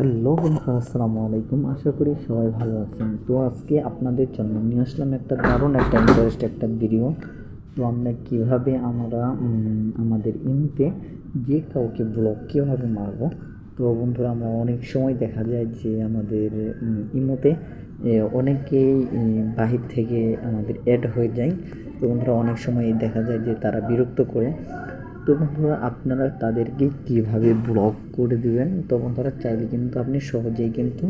Hello বন্ধুরা, আসসালামু আলাইকুম। আশা করি সবাই ভালো আছেন। তো আজকে আপনাদের জন্য নিয়ে আসলাম একটা দারুণ একটা ইন্টারেস্ট একটা ভিডিও। তো আমরা কীভাবে আমাদের ইমোতে যে কাউকে ব্লক কীভাবে মারবো। তো বন্ধুরা, আমরা অনেক সময় দেখা যায় যে আমাদের ইমোতে অনেকেই বাহির থেকে আমাদের অ্যাড হয়ে যায়। তো বন্ধুরা, অনেক সময় দেখা যায় যে তারা বিরক্ত করে। তো বন্ধুরা, আপনারা তাদেরকে কীভাবে ব্লক করে দিবেন। তো বন্ধুরা, চাইলে কিন্তু আপনি সহজেই কিন্তু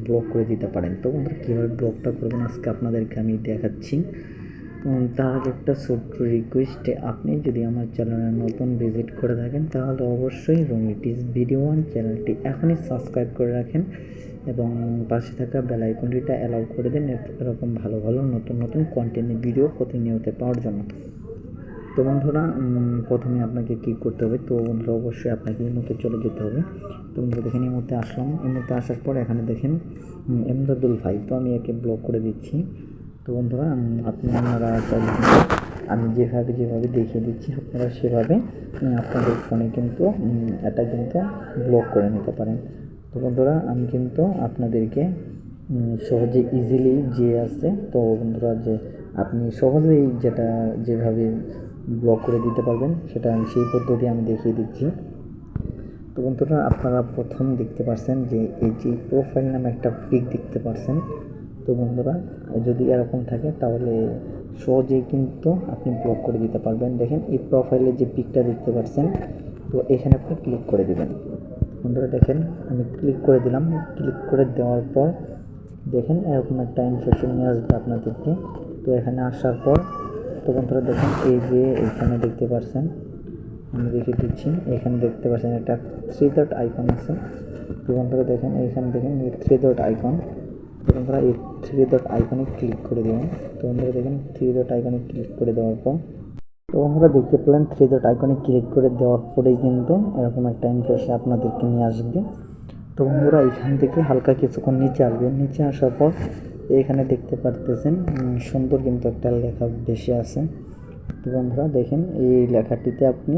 ব্লক করে দিতে পারেন। তো বন্ধুরা, কীভাবে ব্লকটা করবেন আজকে আপনাদেরকে আমি দেখাচ্ছি। তার আগে একটা ছোট্ট রিকোয়েস্ট, আপনি যদি আমার চ্যানেলে নতুন ভিজিট করে থাকেন তাহলে অবশ্যই রুমিটিস ভিডিও ওয়ান চ্যানেলটি এখনই সাবস্ক্রাইব করে রাখেন এবং পাশে থাকা বেল আইকনটিটা অ্যালাউ করে দিন এরকম ভালো ভালো নতুন নতুন কন্টেন্টের ভিডিও প্রতিনিয়ত পাওয়ার জন্য। তো বন্ধুরা, প্রথমে আপনাকে কী করতে হবে। তো বন্ধুরা, অবশ্যই আপনাকে এই মুহূর্তে চলে যেতে হবে। তো বন্ধুরা, দেখেন এই মুহূর্তে আসলাম। এই মুহূর্তে আসার পর এখানে দেখেন এমদাদুল ভাই। তো আমি একে ব্লক করে দিচ্ছি। তো বন্ধুরা, আপনারা আমি যেভাবে দেখিয়ে দিচ্ছি আপনারা সেভাবে আপনাদের ফোনে কিন্তু এটা কিন্তু ব্লক করে নিতে পারেন। তো বন্ধুরা, আমি কিন্তু আপনাদেরকে সহজে ইজিলি যে আছে। তো বন্ধুরা, যে আপনি সহজেই যেভাবে ব্লক করে দিতে পারবেন সেটা সেই পদ্ধতি আমি দেখিয়ে দিচ্ছি। তো বন্ধুরা, আপনারা প্রথম দেখতে পাচ্ছেন যে এই যে প্রোফাইল নামে একটা পিক দেখতে পাচ্ছেন। তো বন্ধুরা, যদি এরকম থাকে তাহলে সহজেই কিন্তু আপনি ব্লক করে দিতে পারবেন। দেখেন এই প্রোফাইলে যে পিকটা দেখতে পাচ্ছেন, তো এখানে আপনি ক্লিক করে দিবেন। বন্ধুরা দেখেন, আমি ক্লিক করে দিলাম। ক্লিক করে দেওয়ার পর দেখেন এরকম একটা ইনফরমেশন নিয়ে আসবে আপনাদেরকে। তো এখানে আসার পর তো বন্ধুরা দেখেন এই যে এখানে দেখতে পাচ্ছেন, আমি দেখিয়ে দিচ্ছি। এখানে দেখতে পাচ্ছেন একটা 3 ডট আইকন আছে। তো বন্ধুরা দেখেন এইখানে দেখেন এই 3 ডট আইকন। তো বন্ধুরা, এই 3 ডট আইকনে ক্লিক করে দেবেন। তো বন্ধুরা দেখেন 3 ডট আইকনে ক্লিক করে দেওয়ার পর তো বন্ধুরা দেখতে পেলেন 3 ডট আইকনে ক্লিক করে দেওয়ার পরেই কিন্তু এরকম একটা ইন্টারফেস আপনাদেরকে নিয়ে আসবে। তো বন্ধুরা, এখান থেকে হালকা কিছুক্ষণ নিচে আসবেন। নিচে আসার পর এখানে দেখতে পারতেছেন সুন্দর কিন্তু একটা লেখা বেশি আছে। তো বন্ধুরা দেখেন এই লেখাটিতে আপনি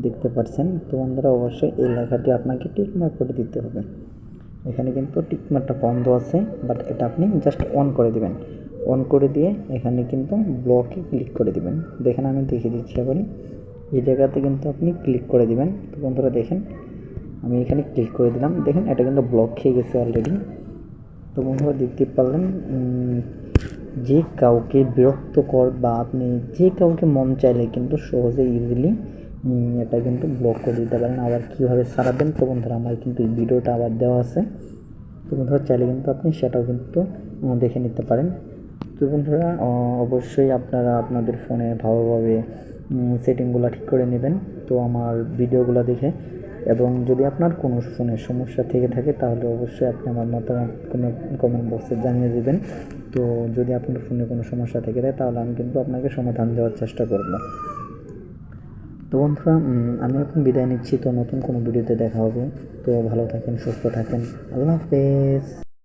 দেখতে পাচ্ছেন। তো বন্ধুরা, অবশ্যই এই লেখাটি আপনাকে টিকমার্ক করে দিতে হবে। এখানে কিন্তু টিকমার্কটা বন্ধ আছে, বাট এটা আপনি জাস্ট অন করে দিবেন। অন করে দিয়ে এখানে কিন্তু ব্লকে ক্লিক করে দিবেন। দেখেন আমি দেখিয়ে দিচ্ছি এবারে এই জায়গাতে কিন্তু আপনি ক্লিক করে দিবেন। তো বন্ধুরা দেখেন আমি এখানে ক্লিক করে দিলাম। দেখেন এটা কিন্তু ব্লক খেয়ে গেছে অলরেডি। তো বন্ধুরা দেখতে পারলেন যে কাউকে বিরক্তকর বা আপনি যে কাউকে মন চাইলে কিন্তু সহজে ইজিলি এটা কিন্তু ব্লক করে দিতে পারেন। আবার কীভাবে সারাবেন, তো বন্ধুরা আমার কিন্তু এই ভিডিওটা আবার দেওয়া আছে। তো বন্ধুরা চাইলে কিন্তু আপনি সেটাও কিন্তু দেখে নিতে পারেন। তো বন্ধুরা, অবশ্যই আপনারা আপনাদের ফোনে ভালোভাবে সেটিংগুলো ঠিক করে নেবেন। তো আমার ভিডিওগুলো দেখে এবং যদি আপনার কোনো ফোনের সমস্যা থেকে থাকে তাহলে অবশ্যই আপনি আমার মতামত কমেন্ট বক্সে জানিয়ে দেবেন। তো যদি আপনার ফোনে কোনো সমস্যা থেকে থাকে তাহলে আমি কিন্তু আপনাকে সমাধান দেওয়ার চেষ্টা করব। তো বন্ধুরা, আমি এখন বিদায় নিচ্ছি। তো নতুন কোনো ভিডিওতে দেখা হবে। তো ভালো থাকেন, সুস্থ থাকেন। আল্লাহ হাফেজ।